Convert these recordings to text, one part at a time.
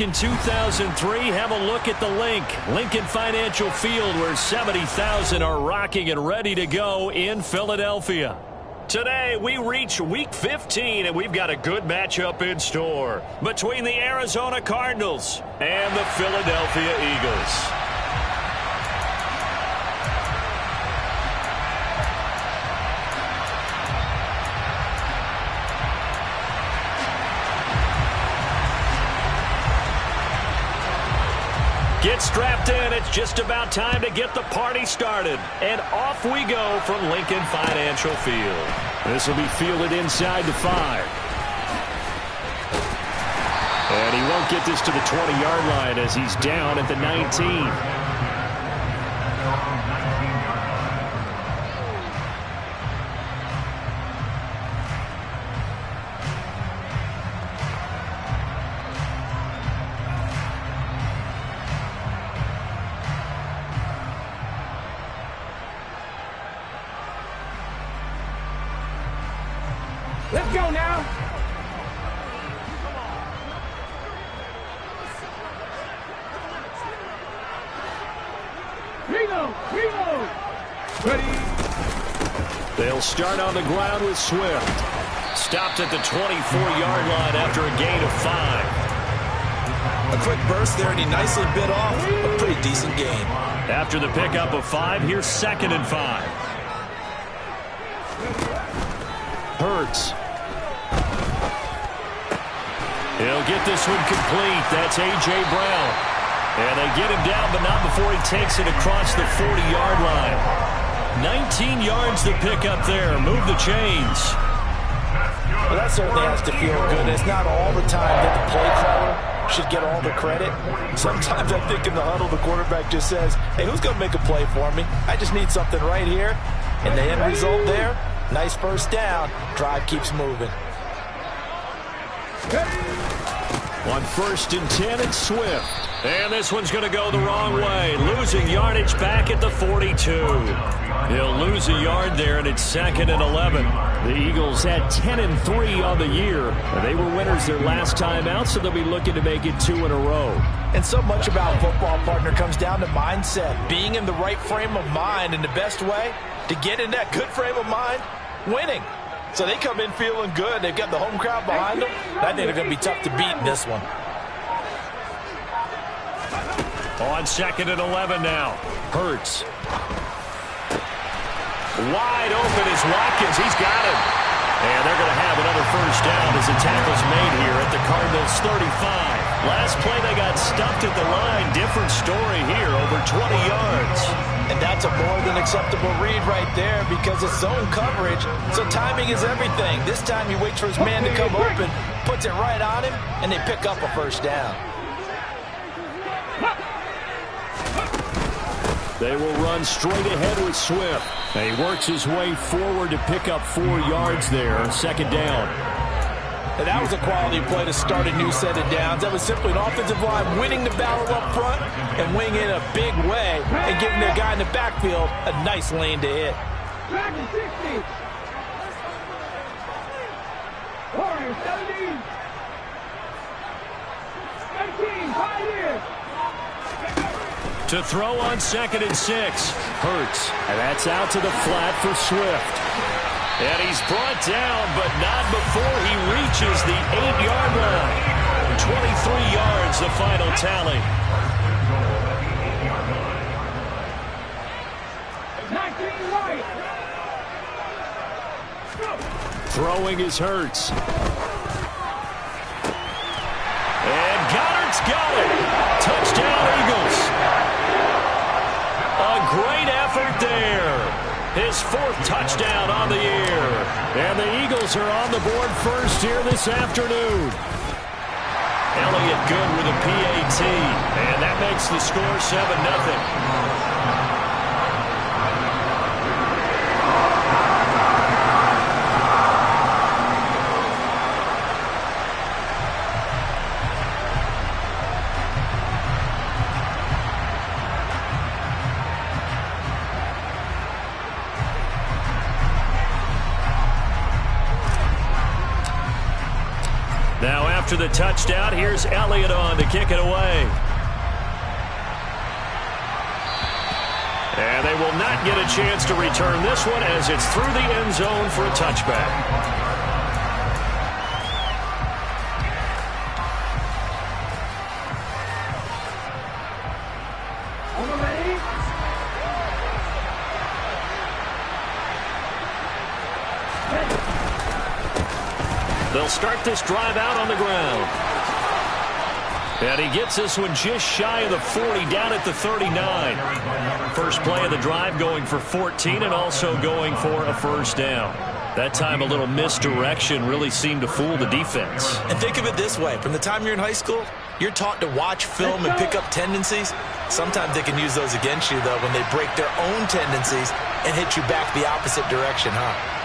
In 2003, have a look at the Lincoln Financial Field, where 70,000 are rocking and ready to go in Philadelphia. Today, we reach Week 15, and we've got a good matchup in store between the Arizona Cardinals and the Philadelphia Eagles. Get strapped in. It's just about time to get the party started. And off we go from Lincoln Financial Field. This will be fielded inside the 5. And he won't get this to the 20-yard line as he's down at the 19. Let's go now. Reload. Ready. They'll start on the ground with Swift. Stopped at the 24-yard line after a gain of 5. A quick burst there, and he nicely bit off a pretty decent gain. After the pickup of 5, here's 2nd and 5. Hurts. He'll get this one complete. That's A.J. Brown. And they get him down, but not before he takes it across the 40-yard line. 19 yards to pick up there. Move the chains. Well, that certainly has to feel good. It's not all the time that the play caller should get all the credit. Sometimes I think in the huddle, the quarterback just says, hey, who's going to make a play for me? I just need something right here. And the end result there, nice first down. Drive keeps moving. On 1st and 10, it's Swift. And this one's going to go the wrong way. Losing yardage back at the 42. He'll lose a yard there, and it's 2nd and 11. The Eagles had 10-3 on the year. They were winners their last time out, so they'll be looking to make it 2 in a row. And so much about football, partner, comes down to mindset. Being in the right frame of mind, and the best way to get in that good frame of mind, winning. So they come in feeling good. They've got the home crowd behind them. I think they're going to be tough to beat in this one. On 2nd and 11 now. Hurts. Wide open is Watkins. He's got him. And they're going to have another first down as the tackle's made here at the Cardinals' 35. Last play they got stuffed at the line. Different story here, over 20 yards. And that's a more than acceptable read right there because it's zone coverage, so timing is everything. This time he waits for his man to come open, puts it right on him, and they pick up a first down. They will run straight ahead with Swift. And he works his way forward to pick up 4 yards there, 2nd down. And that was a quality play to start a new set of downs. That was simply an offensive line winning the battle up front and winging in a big way and giving their guy in the backfield a nice lane to hit. Back to 60. Warriors, 17. 19, Pioneers. To throw on 2nd and 6. Hurts. And that's out to the flat for Swift. And he's brought down, but not before he reaches the 8-yard line. 23 yards, the final tally. 19 right. Throwing is Hurts. And Goddard's got it. Touchdown, Eagles. A great effort there. His 4th touchdown on the year. And the Eagles are on the board first here this afternoon. Elliott good with a PAT. And that makes the score 7-0. after the touchdown. Here's Elliott on to kick it away. And they will not get a chance to return this one as it's through the end zone for a touchback. They'll start this drive out on the ground. And he gets this one just shy of the 40, down at the 39. First play of the drive going for 14 and also going for a first down. That time a little misdirection really seemed to fool the defense. And think of it this way. From the time you're in high school, you're taught to watch film and pick up tendencies. Sometimes they can use those against you, though, when they break their own tendencies and hit you back the opposite direction, huh?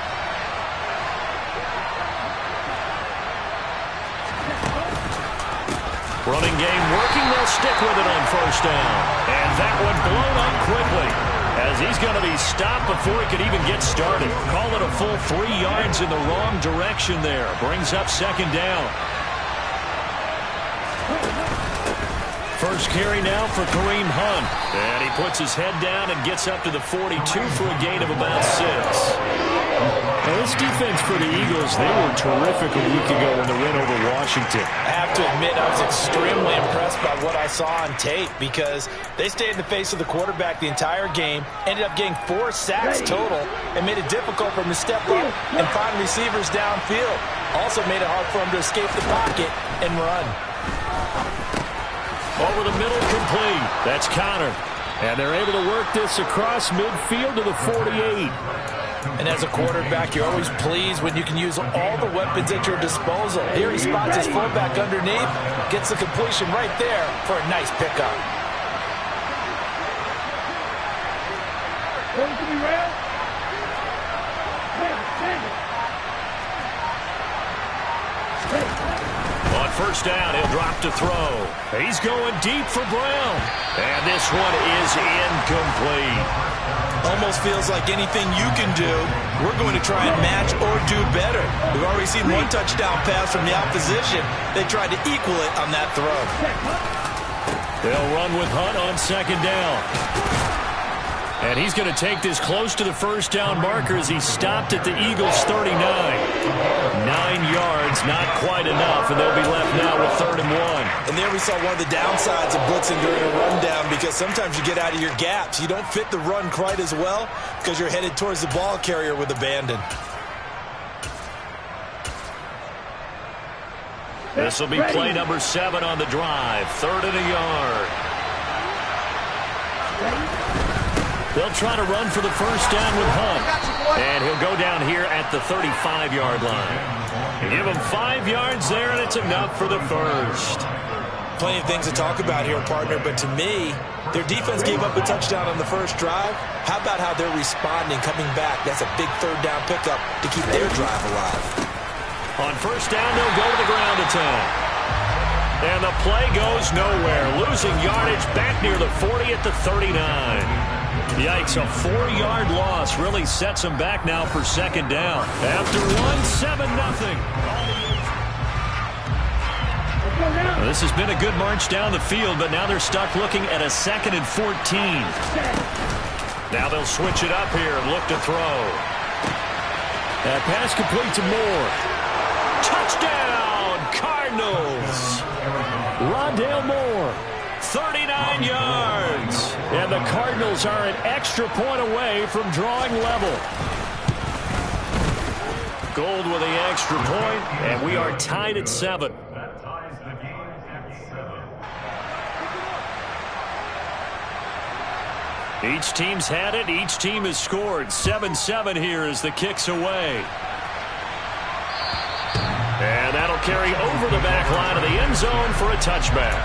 Running game working. They'll stick with it on first down. And that one blown up quickly as he's going to be stopped before he could even get started. Call it a full 3 yards in the wrong direction there. Brings up second down. First carry now for Kareem Hunt. And he puts his head down and gets up to the 42 for a gain of about 6. Now, this defense for the Eagles, they were terrific a week ago in the win over Washington. I have to admit, I was extremely impressed by what I saw on tape because they stayed in the face of the quarterback the entire game, ended up getting 4 sacks total, and made it difficult for him to step up and find receivers downfield. Also made it hard for him to escape the pocket and run. Over the middle, complete. That's Connor. And they're able to work this across midfield to the 48. And as a quarterback, you're always pleased when you can use all the weapons at your disposal. Here he spots his fullback underneath, gets the completion right there for a nice pickup. Going to be real. On first down, he'll drop to throw. He's going deep for Brown. And this one is incomplete. Almost feels like anything you can do, we're going to try and match or do better. We've already seen one touchdown pass from the opposition. They tried to equal it on that throw. They'll run with Hunt on second down. And he's going to take this close to the first down marker as he stopped at the Eagles' 39. 9 yards, not quite enough, and they'll be left now with 3rd and 1. And there we saw one of the downsides of blitzing during a rundown because sometimes you get out of your gaps. You don't fit the run quite as well because you're headed towards the ball carrier with abandon. This will be play number 7 on the drive. 3rd and a yard. They'll try to run for the first down with Hunt. And he'll go down here at the 35-yard line. Give him 5 yards there, and it's enough for the first. Plenty of things to talk about here, partner, but to me, their defense gave up a touchdown on the first drive. How about how they're responding, coming back? That's a big 3rd down pickup to keep their drive alive. On first down, they'll go to the ground attack. And the play goes nowhere. Losing yardage back near the 40 at the 39. Yikes, a 4-yard loss really sets them back now for second down. After 7-0. This has been a good march down the field, but now they're stuck looking at a 2nd and 14. Now they'll switch it up here and look to throw. That pass complete to Moore. Touchdown, Cardinals. Rondale Moore. 39 yards. And the Cardinals are an extra point away from drawing level. Gold with the extra point, and we are tied at 7. Each team's had it. Each team has scored. 7-7 here as the kick's away. And that'll carry over the back line of the end zone for a touchback.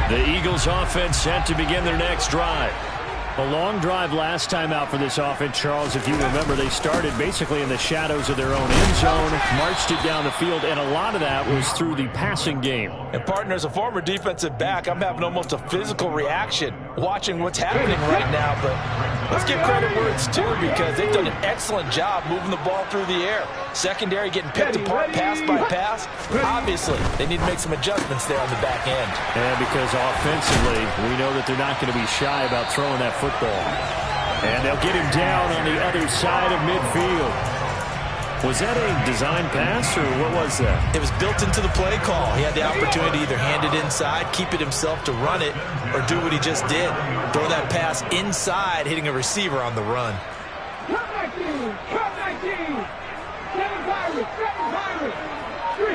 The Eagles offense set to begin their next drive. A long drive last time out for this offense, Charles. If you remember, they started basically in the shadows of their own end zone, marched it down the field, and a lot of that was through the passing game. And, partner, as a former defensive back, I'm having almost a physical reaction watching what's happening right now. But let's give credit where it's due because they've done an excellent job moving the ball through the air. Secondary getting picked apart pass by pass. Obviously, they need to make some adjustments there on the back end. And because offensively, we know that they're not going to be shy about throwing that football. And they'll get him down on the other side of midfield. Was that a design pass, or what was that? It was built into the play call. He had the opportunity to either hand it inside, keep it himself to run it, or do what he just did. Throw that pass inside, hitting a receiver on the run. Cut 19! Cut 19! 7 Pirates! 7 Pirates! 3!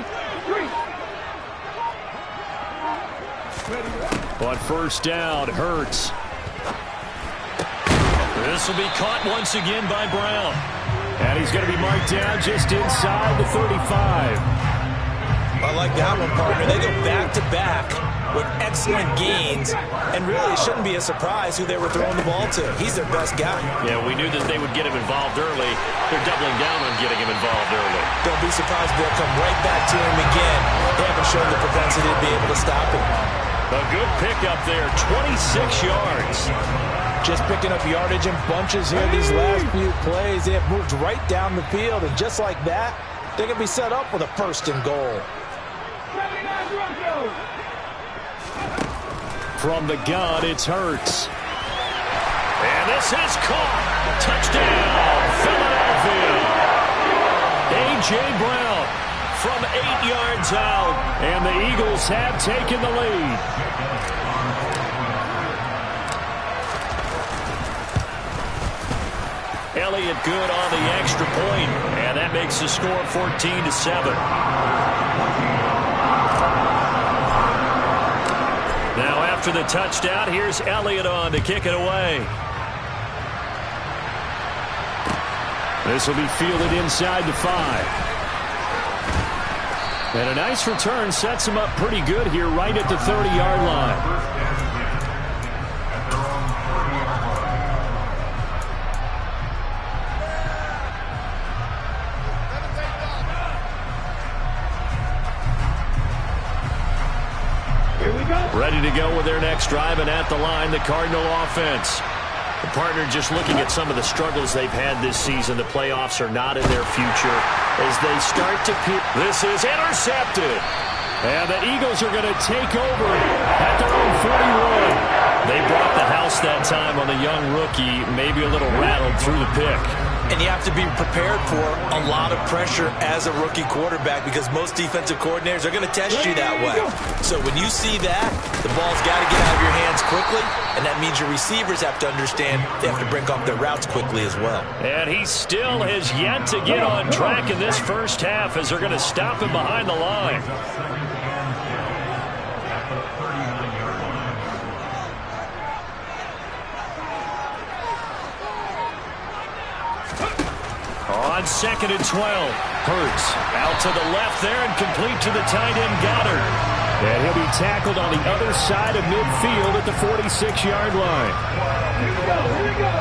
On first down, Hurts. This will be caught once again by Brown. And he's going to be marked down just inside the 35. I like that one, partner. They go back-to-back with excellent gains, and really it shouldn't be a surprise who they were throwing the ball to. He's their best guy. Yeah, we knew that they would get him involved early. They're doubling down on getting him involved early. Don't be surprised they'll come right back to him again. They haven't shown the propensity to be able to stop him. A good pickup there, 26 yards. Just picking up yardage in bunches here these last few plays. They have moved right down the field, and just like that, they're going to be set up with a first and goal. From the gun, it's Hurts. And this is caught. Touchdown, Philadelphia. A.J. Brown from 8 yards out. And the Eagles have taken the lead. Elliott good on the extra point, and that makes the score 14-7. Now after the touchdown, here's Elliott on to kick it away. This will be fielded inside the 5. And a nice return sets him up pretty good here right at the 30-yard line. Ready to go with their next drive, and at the line, the Cardinal offense. The partner just looking at some of the struggles they've had this season. The playoffs are not in their future as they start to peer. This is intercepted. And the Eagles are going to take over at their own 41. They brought the house that time on the young rookie, maybe a little rattled through the pick. And you have to be prepared for a lot of pressure as a rookie quarterback because most defensive coordinators are going to test you that way. So when you see that, the ball's got to get out of your hands quickly, and that means your receivers have to understand they have to break off their routes quickly as well. And he still has yet to get on track in this first half as they're going to stop him behind the line. On 2nd and 12, Hurts out to the left there and complete to the tight end Goddard. And he'll be tackled on the other side of midfield at the 46-yard line. Here we go, here we go.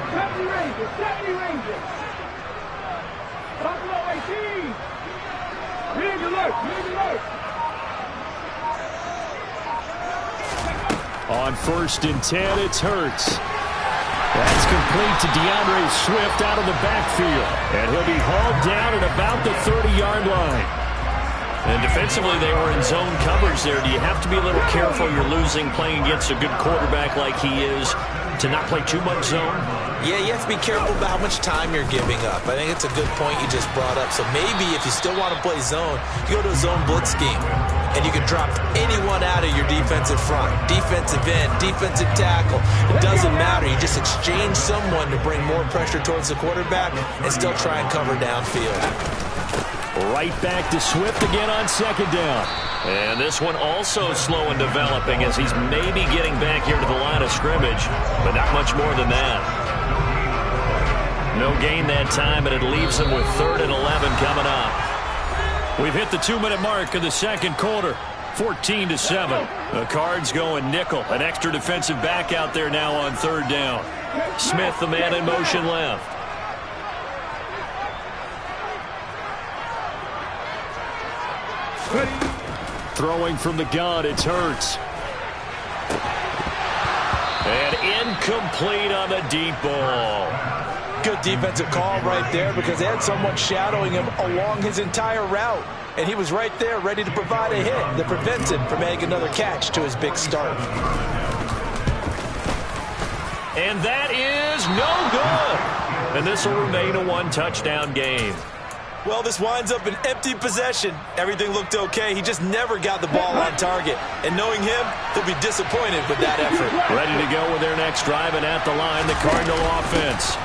60 Rangers, 70 Rangers. Buffalo 18. Big alert, big alert. On 1st and 10, it's Hurts. That's complete to DeAndre Swift out of the backfield. And he'll be hauled down at about the 30-yard line. And defensively, they were in zone coverage there. Do you have to be a little careful? You're losing playing against a good quarterback like he is to not play too much zone? Yeah, you have to be careful about how much time you're giving up. I think it's a good point you just brought up. So maybe if you still want to play zone, you go to a zone blitz scheme. And you can drop anyone out of your defensive front. Defensive end, defensive tackle. It doesn't matter. You just exchange someone to bring more pressure towards the quarterback and still try and cover downfield. Right back to Swift again on 2nd down. And this one also slow in developing as he's maybe getting back here to the line of scrimmage, but not much more than that. No gain that time, and it leaves him with 3rd and 11 coming up. We've hit the 2-minute mark of the second quarter. 14-7. The Cards going nickel. An extra defensive back out there now on third down. Smith, the man in motion left. Throwing from the gun, it's Hurts. And incomplete on the deep ball. Good defensive call right there because they had someone shadowing him along his entire route. And he was right there ready to provide a hit that prevents him from adding another catch to his big start. And that is no good. And this will remain a one-touchdown game. Well, this winds up an empty possession. Everything looked okay. He just never got the ball on target. And knowing him, he'll be disappointed with that effort. Ready to go with their next drive, and at the line, the Cardinal offense.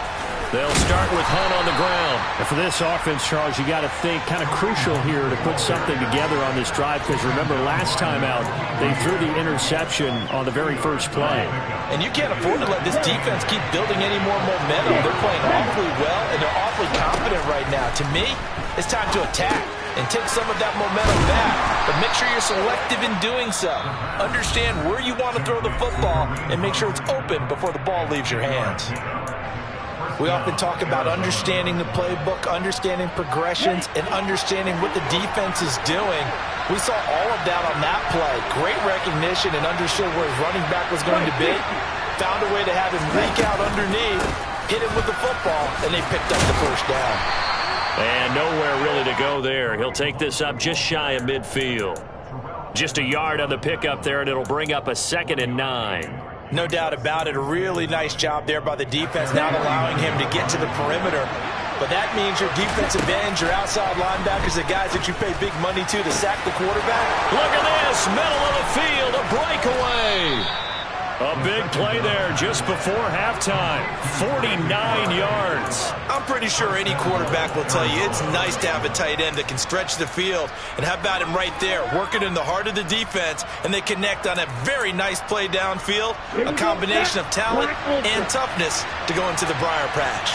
They'll start with Hunt on the ground. And for this offense, Charles, you got to think kind of crucial here to put something together on this drive, because remember last time out, they threw the interception on the very first play. And you can't afford to let this defense keep building any more momentum. They're playing awfully well, and they're awfully confident right now. To me, it's time to attack and take some of that momentum back. But make sure you're selective in doing so. Understand where you want to throw the football and make sure it's open before the ball leaves your hands. We often talk about understanding the playbook, understanding progressions, and understanding what the defense is doing. We saw all of that on that play. Great recognition and understood where his running back was going to be. Found a way to have him leak out underneath, hit him with the football, and they picked up the first down. And nowhere really to go there. He'll take this up just shy of midfield. Just a yard on the pickup there, and it'll bring up a 2nd and 9. No doubt about it. A really nice job there by the defense, not allowing him to get to the perimeter. But that means your defensive ends, your outside linebackers, the guys that you pay big money to sack the quarterback. Look at this, middle of the field, a breakaway. A big play there just before halftime. 49 yards. I'm pretty sure any quarterback will tell you it's nice to have a tight end that can stretch the field. And how about him right there, working in the heart of the defense, and they connect on a very nice play downfield. A combination of talent and toughness to go into the briar patch.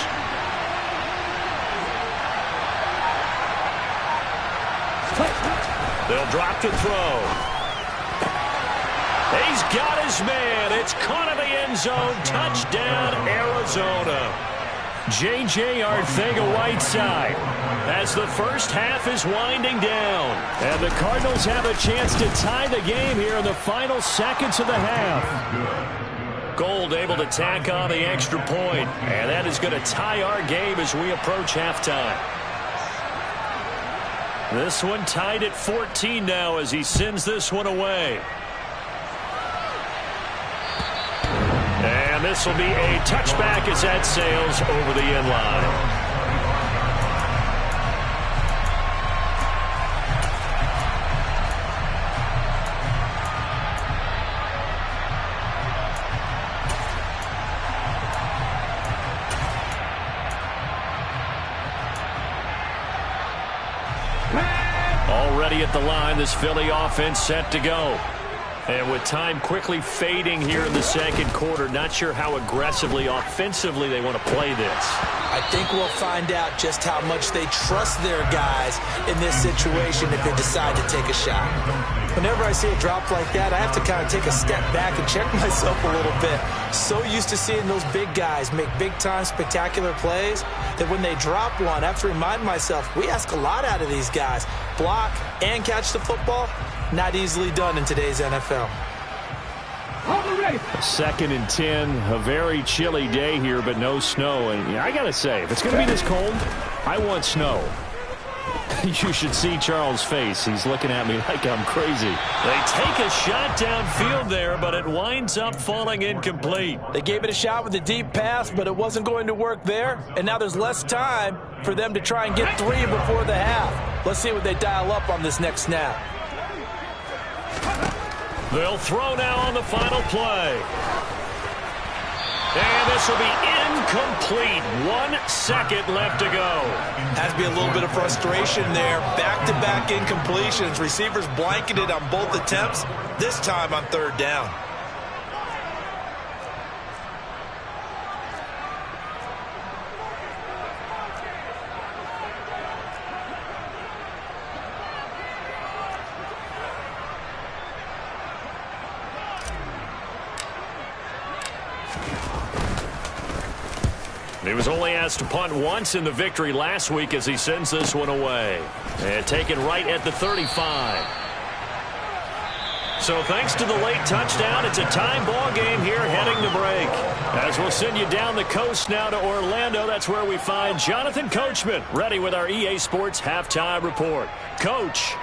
They'll drop to throw. He's got his man. It's caught in the end zone. Touchdown, Arizona. J.J. Arcega-Whiteside as the first half is winding down. And the Cardinals have a chance to tie the game here in the final seconds of the half. Gold able to tack on the extra point. And that is going to tie our game as we approach halftime. This one tied at 14 now as he sends this one away. And this will be a touchback as that sails over the end line. Already at the line, this Philly offense set to go. And with time quickly fading here in the second quarter, not sure how aggressively, offensively they want to play this. I think we'll find out just how much they trust their guys in this situation if they decide to take a shot. Whenever I see a drop like that, I have to kind of take a step back and check myself a little bit. So used to seeing those big guys make big-time spectacular plays that when they drop one, I have to remind myself, we ask a lot out of these guys. Block and catch the football, not easily done in today's NFL. 2nd and 10, a very chilly day here, but no snow. And I got to say, if it's going to be this cold, I want snow. You should see Charles' face. He's looking at me like I'm crazy. They take a shot downfield there, but it winds up falling incomplete. They gave it a shot with a deep pass, but it wasn't going to work there. And now there's less time for them to try and get 3 before the half. Let's see what they dial up on this next snap. They'll throw now on the final play. And this will be incomplete. 1 second left to go. Has to be a little bit of frustration there. Back-to-back incompletions. Receivers blanketed on both attempts, this time on 3rd down. He was only asked to punt once in the victory last week as he sends this one away. And taken right at the 35. So thanks to the late touchdown, it's a time ball game here heading to break. As we'll send you down the coast now to Orlando, that's where we find Jonathan Coachman ready with our EA Sports Halftime Report. Coach.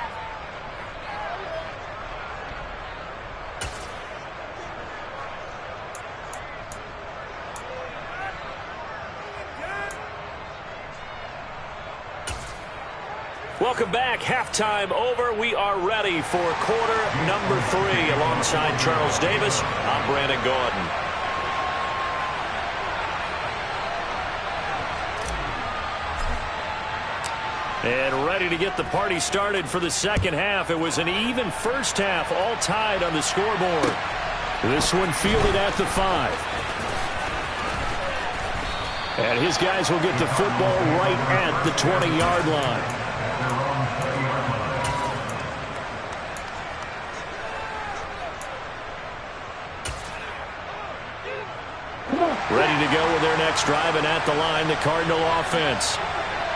Welcome back. Halftime over. We are ready for quarter number 3. Alongside Charles Davis, I'm Brandon Gordon. And ready to get the party started for the second half. It was an even first half, all tied on the scoreboard. This one fielded at the 5. And his guys will get the football right at the 20-yard line. Ready to go with their next drive, and at the line, the Cardinal offense.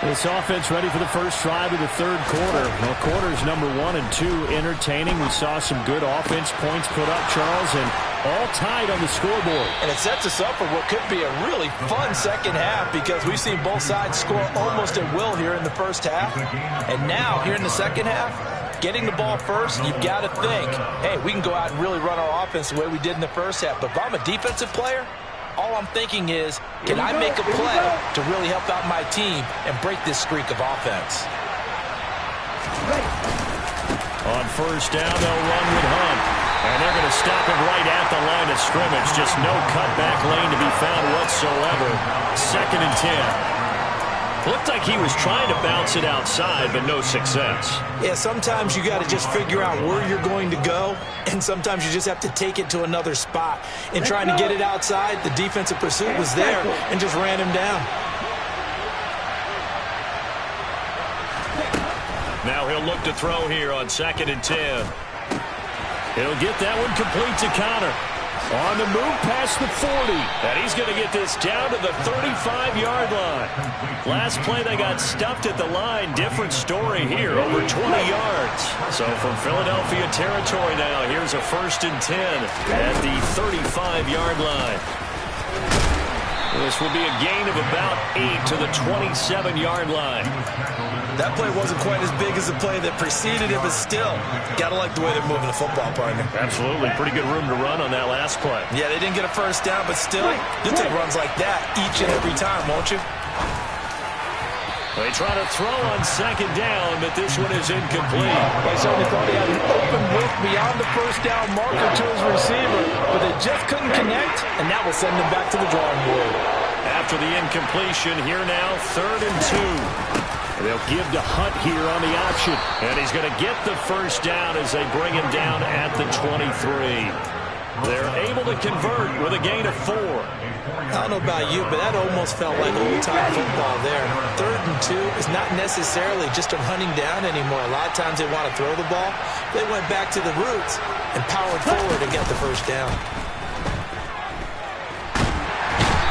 This offense ready for the first drive of the third quarter. Well, quarters number 1 and 2 entertaining. We saw some good offense points put up, Charles, and all tied on the scoreboard. And it sets us up for what could be a really fun second half because we've seen both sides score almost at will here in the first half. And now, here in the second half, getting the ball first, you've got to think, hey, we can go out and really run our offense the way we did in the first half. But if I'm a defensive player, all I'm thinking is, can I make a play to really help out my team and break this streak of offense? On first down, they'll run with Hunt. And they're going to stop him right at the line of scrimmage. Just no cutback lane to be found whatsoever. 2nd and 10. Looked like he was trying to bounce it outside, but no success. Yeah, sometimes you got to just figure out where you're going to go, and sometimes you just have to take it to another spot. In trying to get it outside, the defensive pursuit was there and just ran him down. Now he'll look to throw here on 2nd and 10. He'll get that one complete to Connor. On the move past the 40. And he's going to get this down to the 35-yard line. Last play, they got stuffed at the line. Different story here, over 20 yards. So from Philadelphia territory now, here's a 1st and 10 at the 35-yard line. This will be a gain of about 8 to the 27-yard line. That play wasn't quite as big as the play that preceded it, but still, got to like the way they're moving the football, partner. Absolutely. Pretty good room to run on that last play. Yeah, they didn't get a first down, but still, you'll take runs like that each and every time, won't you? They try to throw on 2nd down, but this one is incomplete. They certainly thought he had an open look beyond the first down marker to his receiver, but they just couldn't connect, and that will send them back to the drawing board. After the incompletion, here now, 3rd and 2. They'll give to Hunt here on the option. And he's going to get the first down as they bring him down at the 23. They're able to convert with a gain of 4. I don't know about you, but that almost felt like old-time football there. 3rd and 2 is not necessarily just a running down anymore. A lot of times they want to throw the ball. They went back to the roots and powered forward to get the first down.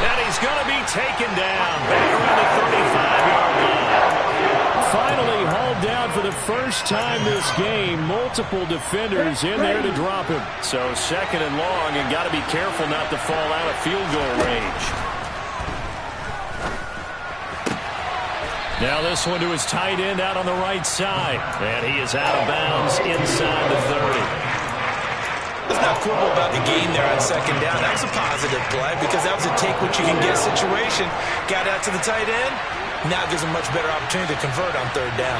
And he's going to be taken down back around the 35-yard line. Finally hauled down for the first time this game. Multiple defenders in there to drop him. So 2nd and long, and got to be careful not to fall out of field goal range. Now this one to his tight end out on the right side. And he is out of bounds inside the 30. Let's not quibble about the gain there on 2nd down. That was a positive play because that was a take-what-you-can-get situation. Got out to the tight end. Now it gives them much better opportunity to convert on 3rd down.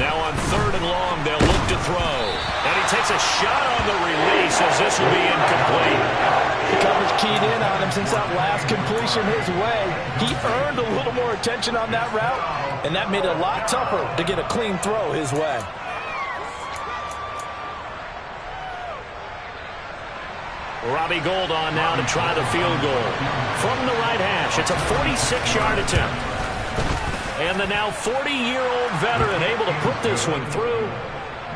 Now on 3rd and long, they'll look to throw. And he takes a shot on the release as this will be incomplete. The coverage keyed in on him since that last completion his way. He earned a little more attention on that route, and that made it a lot tougher to get a clean throw his way. Robbie Gould on now to try the field goal. From the right hash, it's a 46-yard attempt. And the now 40-year-old veteran able to put this one through.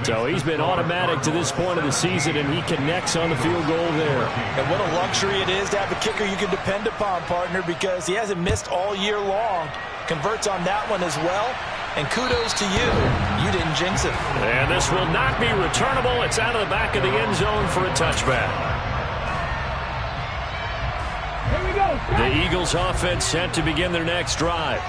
So he's been automatic to this point of the season, and he connects on the field goal there. And what a luxury it is to have a kicker you can depend upon, partner, because he hasn't missed all year long. Converts on that one as well. And kudos to you. You didn't jinx it. And this will not be returnable. It's out of the back of the end zone for a touchback. Here we go. The Eagles offense set to begin their next drive.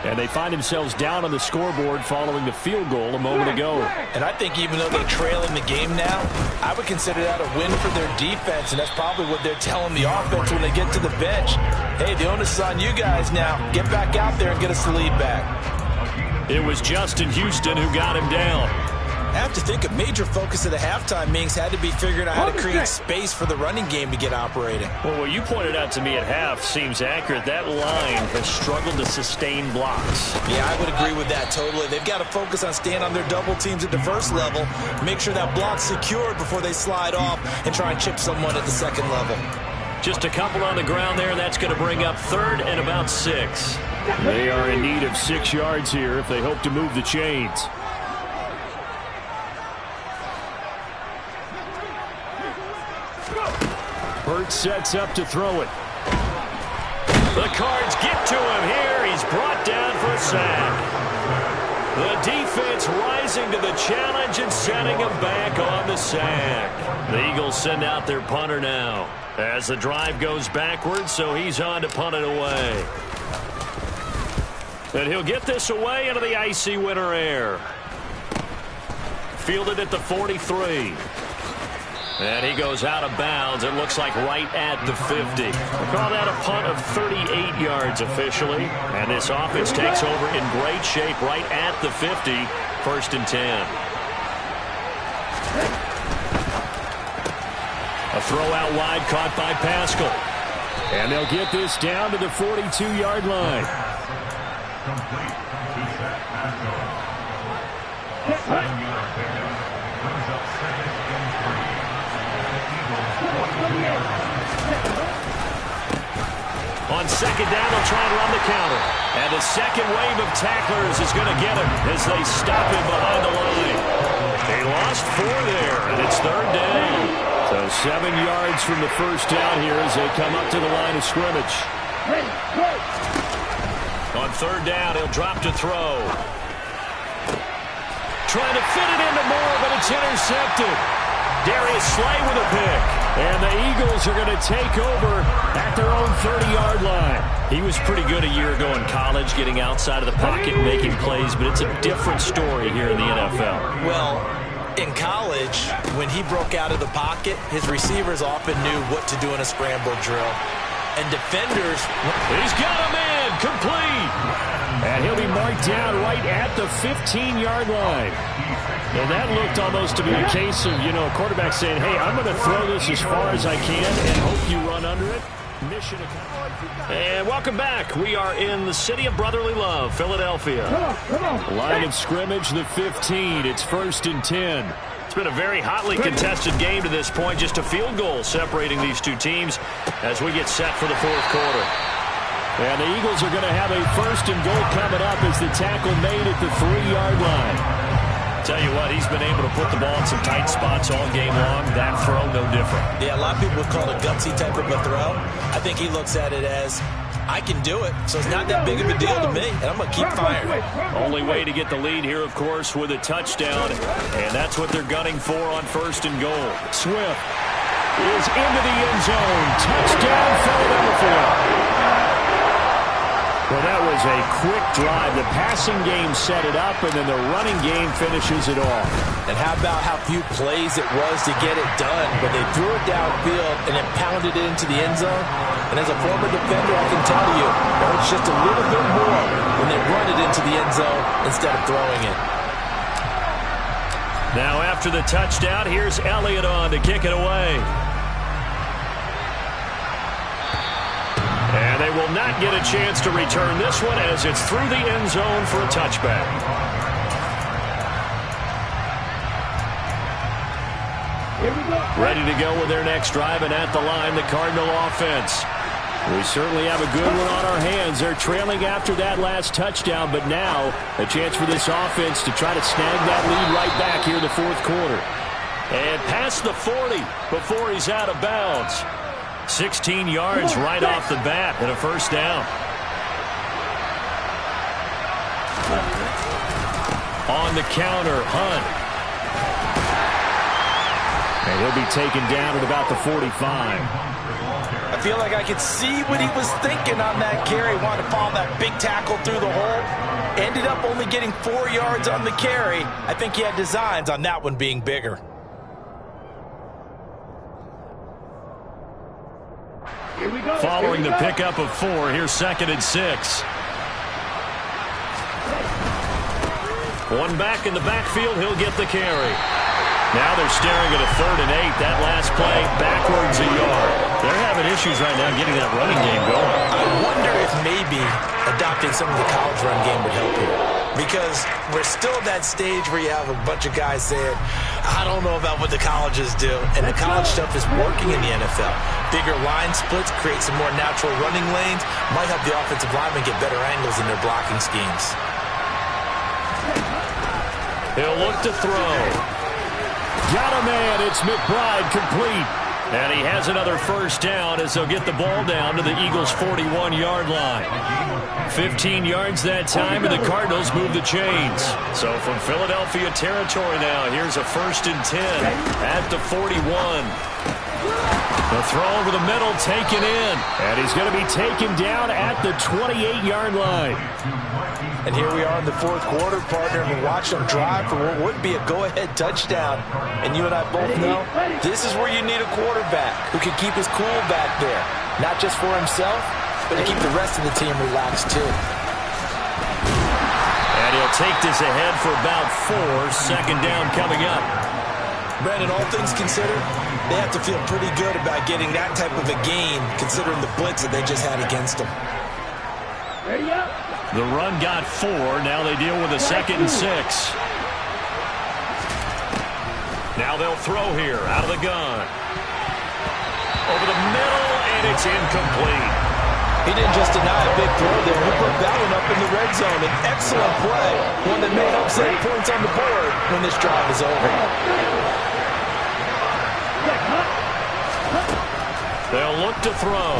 And they find themselves down on the scoreboard following the field goal a moment ago. And I think even though they're trailing the game now, I would consider that a win for their defense, and that's probably what they're telling the offense when they get to the bench. Hey, the onus is on you guys now. Get back out there and get us the lead back. It was Justin Houston who got him down. I have to think a major focus of the halftime meetings had to be figuring out how to create space for the running game to get operating. Well, what you pointed out to me at half seems accurate. That line has struggled to sustain blocks. Yeah, I would agree with that totally. They've got to focus on staying on their double teams at the first level, make sure that block's secured before they slide off and try and chip someone at the second level. Just a couple on the ground there, and that's going to bring up 3rd and about 6. They are in need of 6 yards here if they hope to move the chains. Burt sets up to throw it. The Cards get to him here. He's brought down for a sack. The defense rising to the challenge and setting him back on the sack. The Eagles send out their punter now as the drive goes backwards, so he's on to punt it away. And he'll get this away into the icy winter air. Fielded at the 43. And he goes out of bounds. It looks like right at the 50. We call that a punt of 38 yards officially. And this offense takes over in great shape right at the 50. 1st and 10. A throw out wide caught by Pascal. And they'll get this down to the 42-yard line. On 2nd down, they'll try and run the counter. And the second wave of tacklers is going to get him as they stop him behind the line. They lost 4 there, and it's 3rd down. So 7 yards from the first down here as they come up to the line of scrimmage. On 3rd down, he'll drop to throw. Trying to fit it into Moore, but it's intercepted. Darius Slay with a pick. And the Eagles are going to take over at their own 30-yard line. He was pretty good a year ago in college, getting outside of the pocket and making plays, but it's a different story here in the NFL. Well, in college, when he broke out of the pocket, his receivers often knew what to do in a scramble drill. And defenders... He's got him in, complete. And he'll be marked down right at the 15-yard line. And that looked almost to be a case of, a quarterback saying, hey, I'm going to throw this as far as I can and hope you run under it. Mission accomplished. And welcome back. We are in the city of brotherly love, Philadelphia. Line of scrimmage, the 15. It's 1st and 10. It's been a very hotly contested game to this point. Just a field goal separating these two teams as we get set for the 4th quarter. And the Eagles are going to have a 1st and goal coming up as the tackle made at the 3-yard line. Tell you what, he's been able to put the ball in some tight spots all game long. That throw, no different. Yeah, a lot of people would call it a gutsy type of a throw. I think he looks at it as, I can do it, so it's not that big of a deal to me, and I'm going to keep firing. Only way to get the lead here, of course, with a touchdown, and that's what they're gunning for on 1st and goal. Swift is into the end zone. Touchdown, Philadelphia. Well, that was a quick drive. The passing game set it up, and then the running game finishes it off. And how about how few plays it was to get it done, but they threw it downfield and then pounded it into the end zone. And as a former defender, I can tell you, it hurts just a little bit more when they run it into the end zone instead of throwing it. Now after the touchdown, here's Elliott on to kick it away. And they will not get a chance to return this one as it's through the end zone for a touchback. Here we go. Ready to go with their next drive, and at the line, the Cardinal offense. We certainly have a good one on our hands. They're trailing after that last touchdown, but now a chance for this offense to try to snag that lead right back here in the fourth quarter. And past the 40 before he's out of bounds. 16 yards right off the bat and a first down. On the counter, Hunt. And he'll be taken down at about the 45. I feel like I could see what he was thinking on that carry. Wanted to follow that big tackle through the hole. Ended up only getting 4 yards on the carry. I think he had designs on that one being bigger. Following the pickup of 4, here's 2nd and 6. One back in the backfield, he'll get the carry. Now they're staring at a 3rd and 8. That last play, backwards a yard. They're having issues right now getting that running game going. I wonder if maybe adopting some of the college run game would help here. Because we're still at that stage where you have a bunch of guys saying, I don't know about what the colleges do. And the college stuff is working in the NFL. Bigger line splits, create some more natural running lanes, might help the offensive linemen get better angles in their blocking schemes. He'll look to throw. Got a man. It's McBride, complete. And he has another first down as they'll get the ball down to the Eagles' 41-yard line. 15 yards that time, and the Cardinals move the chains. So from Philadelphia territory now, here's a 1st and 10 at the 41. The throw over the middle, taken in. And he's going to be taken down at the 28-yard line. And here we are in the fourth quarter, partner, and we're watching them drive for what would be a go-ahead touchdown. And you and I both know this is where you need a quarterback who can keep his cool back there. Not just for himself, but to keep the rest of the team relaxed too. And he'll take this ahead for about 4. 2nd down coming up. Brandon, all things considered, they have to feel pretty good about getting that type of a gain considering the blitz that they just had against them. There you go. The run got 4. Now they deal with a 2nd and 6. Now they'll throw here out of the gun. Over the middle, and it's incomplete. He didn't just deny a big throw there. He put that one up in the red zone. An excellent play. One that may help set points on the board when this drive is over. They'll look to throw.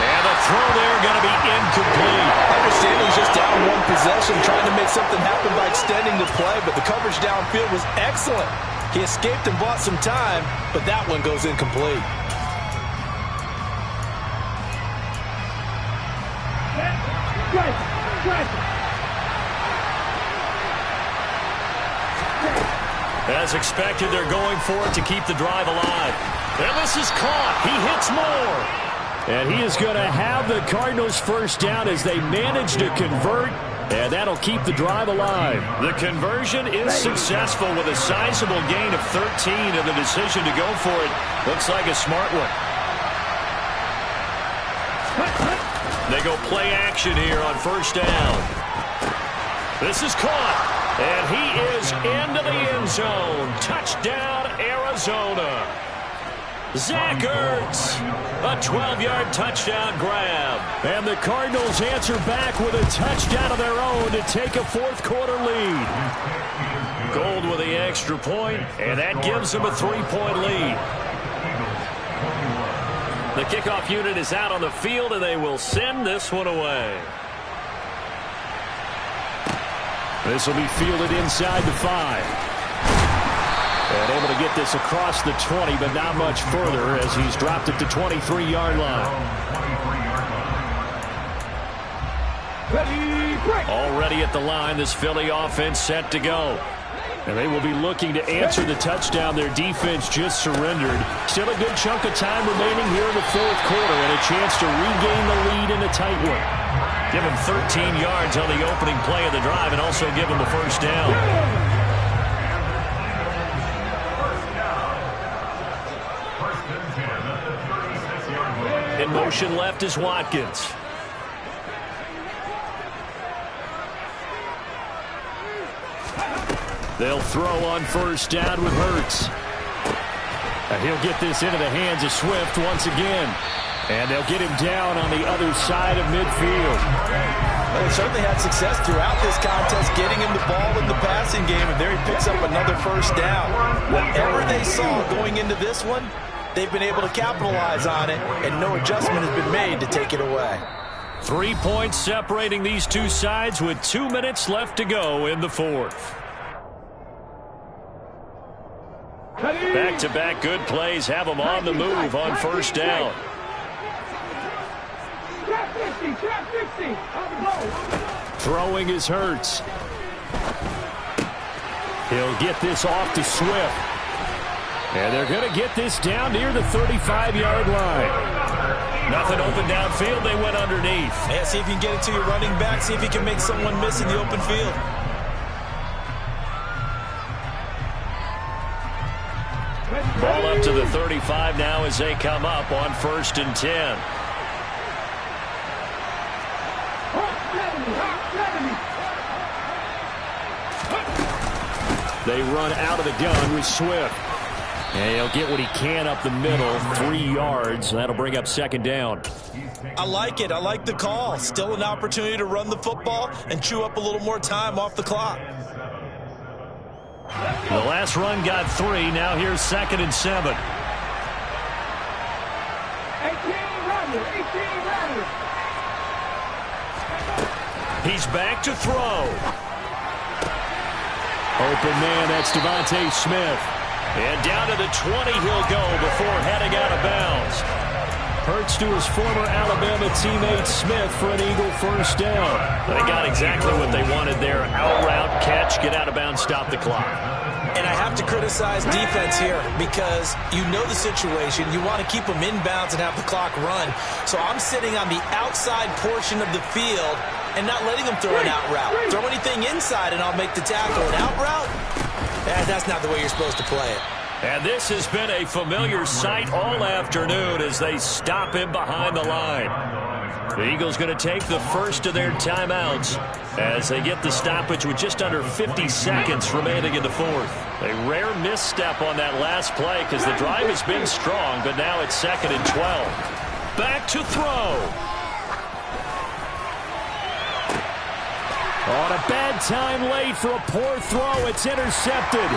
And the throw there going to be incomplete. I understand he's just down one possession, trying to make something happen by extending the play, but the coverage downfield was excellent. He escaped and bought some time, but that one goes incomplete. As expected, they're going for it to keep the drive alive. And this is caught. He hits more. And he is going to have the Cardinals first down as they manage to convert. And that'll keep the drive alive. The conversion is successful with a sizable gain of 13, and the decision to go for it looks like a smart one. They go play action here on first down. This is caught. And he is into the end zone. Touchdown, Arizona. Zach Ertz, a 12-yard touchdown grab. And the Cardinals answer back with a touchdown of their own to take a fourth-quarter lead. Gold with the extra point, and that gives them a 3-point lead. The kickoff unit is out on the field, and they will send this one away. This will be fielded inside the 5. And able to get this across the 20, but not much further as he's dropped it to 23-yard line. Already at the line, this Philly offense set to go. And they will be looking to answer the touchdown their defense just surrendered. Still a good chunk of time remaining here in the fourth quarter and a chance to regain the lead in a tight one. Give him 13 yards on the opening play of the drive and also give him the first down. In motion left is Watkins. They'll throw on first down with Hurts. He'll get this into the hands of Swift once again. And they'll get him down on the other side of midfield. Well, he certainly had success throughout this contest, getting him the ball in the passing game, and there he picks up another first down. Whatever they saw going into this one, they've been able to capitalize on it, and no adjustment has been made to take it away. 3 points separating these two sides with 2 minutes left to go in the fourth. Back-to-back good plays have them on the move on first down. Throwing is Hurts. He'll get this off to Swift. And they're going to get this down near the 35-yard line. Nothing open downfield. They went underneath. Yeah, see if you can get it to your running back. See if you can make someone miss in the open field. Ball up to the 35 now as they come up on 1st and 10. They run out of the gun with Swift. And he'll get what he can up the middle, 3 yards. That'll bring up 2nd down. I like it. I like the call. Still an opportunity to run the football and chew up a little more time off the clock. The last run got 3. Now here's 2nd and 7. 18 He's back to throw. Open man, that's Devontae Smith. And down to the 20 he'll go before heading out of bounds. Hurts to his former Alabama teammate Smith for an Eagle first down. They got exactly what they wanted there. Out route, catch, get out of bounds, stop the clock. And I have to criticize defense here because you know the situation. You want to keep them in bounds and have the clock run. So I'm sitting on the outside portion of the field and not letting them throw an out route. Throw anything inside and I'll make the tackle. An out route? That's not the way you're supposed to play it. And this has been a familiar sight all afternoon as they stop him behind the line. The Eagles going to take the first of their timeouts as they get the stoppage with just under 50 seconds remaining in the fourth. A rare misstep on that last play because the drive has been strong, but now it's 2nd and 12. Back to throw. On a bad time late for a poor throw. It's intercepted.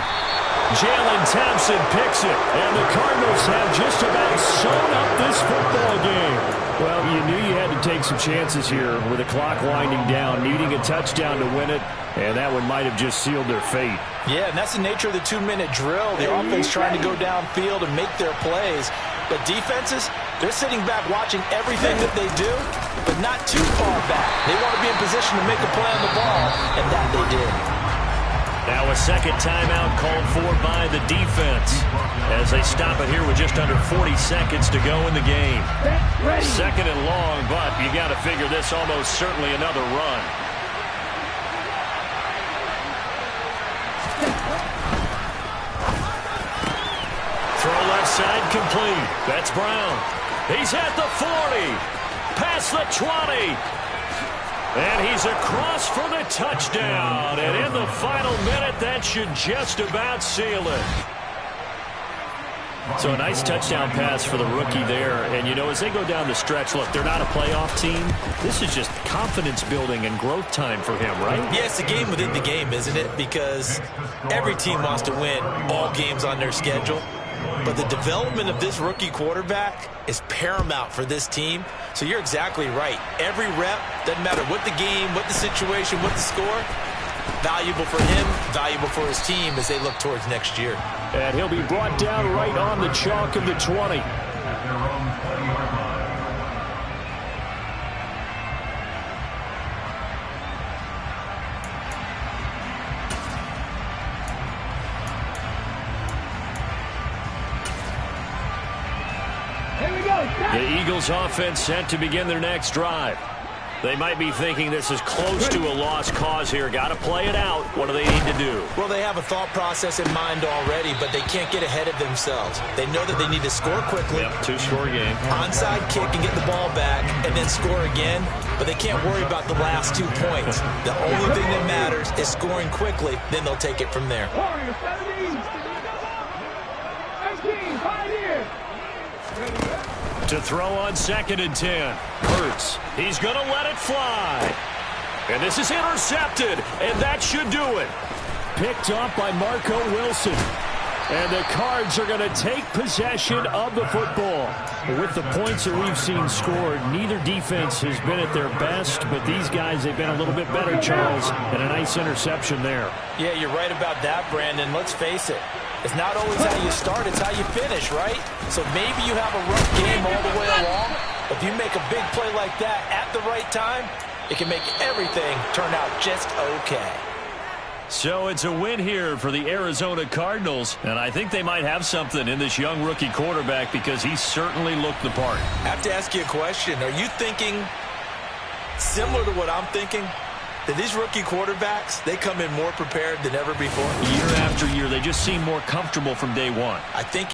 Jalen Thompson picks it, and the Cardinals have just about sewn up this football game. Well, you knew you had to take some chances here with the clock winding down, needing a touchdown to win it, and that one might have just sealed their fate. Yeah, and that's the nature of the 2-minute drill. The offense trying to go downfield and make their plays. But defenses, they're sitting back watching everything that they do, but not too far back. They want to be in position to make a play on the ball, and that they did. Now a second timeout called for by the defense as they stop it here with just under 40 seconds to go in the game. 2nd and long, but you got to figure this almost certainly another run. Throw left side complete. That's Brown. He's at the 40. Past the 20. And he's across for the touchdown. And in the final minute, that should just about seal it. So a nice touchdown pass for the rookie there. And, you know, as they go down the stretch, look, they're not a playoff team. This is just confidence building and growth time for him, right? Yeah, it's a game within the game, isn't it? Because every team wants to win all games on their schedule. But the development of this rookie quarterback is paramount for this team. So you're exactly right. Every rep, doesn't matter what the game, what the situation, what the score, valuable for him, valuable for his team as they look towards next year. And he'll be brought down right on the chalk of the 20. The Eagles offense set to begin their next drive. They might be thinking this is close to a lost cause here. Got to play it out. What do they need to do? Well, they have a thought process in mind already, but they can't get ahead of themselves. They know that they need to score quickly. Yep, 2-score game. Onside kick and get the ball back and then score again, but they can't worry about the last 2 points. The only thing that matters is scoring quickly, then they'll take it from there. 18, To throw on 2nd and 10. Hurts. He's going to let it fly. And this is intercepted, and that should do it. Picked off by Marco Wilson. And the Cards are going to take possession of the football. With the points that we've seen scored, neither defense has been at their best, but these guys, they've been a little bit better, Charles, and a nice interception there. Yeah, you're right about that, Brandon. Let's face it. It's not always how you start, it's how you finish, right? So maybe you have a rough game all the way along. If you make a big play like that at the right time, it can make everything turn out just okay. So it's a win here for the Arizona Cardinals, and I think they might have something in this young rookie quarterback because he certainly looked the part. I have to ask you a question. Are you thinking similar to what I'm thinking? That these rookie quarterbacks, they come in more prepared than ever before? Year after year, they just seem more comfortable from day one. I think